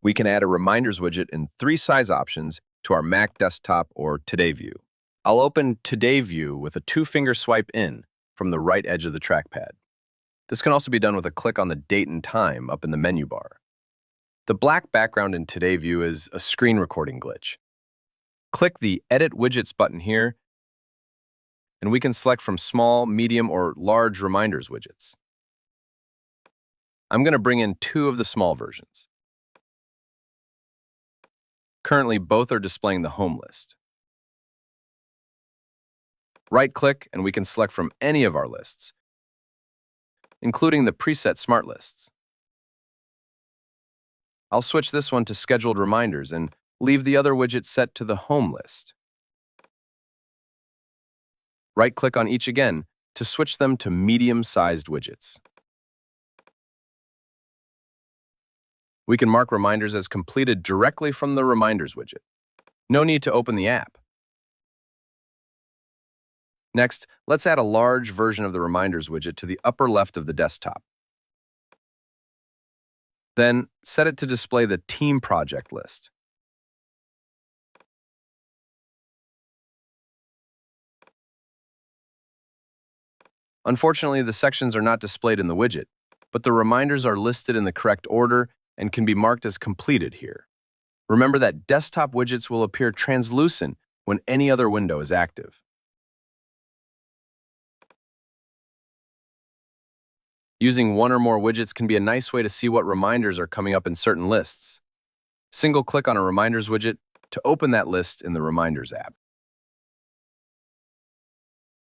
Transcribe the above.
We can add a Reminders widget in 3 size options to our Mac desktop or Today view. I'll open Today view with a 2-finger swipe in from the right edge of the trackpad. This can also be done with a click on the date and time up in the menu bar. The black background in Today view is a screen recording glitch. Click the Edit Widgets button here, and we can select from small, medium, or large Reminders widgets. I'm going to bring in 2 of the small versions. Currently, both are displaying the home list. Right-click, and we can select from any of our lists, including the preset smart lists. I'll switch this one to scheduled reminders and leave the other widget set to the home list. Right-click on each again to switch them to medium-sized widgets. We can mark reminders as completed directly from the Reminders widget. No need to open the app. Next, let's add a large version of the Reminders widget to the upper left of the desktop. Then, set it to display the Team Project list. Unfortunately, the sections are not displayed in the widget, but the reminders are listed in the correct order and can be marked as completed here. Remember that desktop widgets will appear translucent when any other window is active. Using one or more widgets can be a nice way to see what reminders are coming up in certain lists. Single-click on a Reminders widget to open that list in the Reminders app.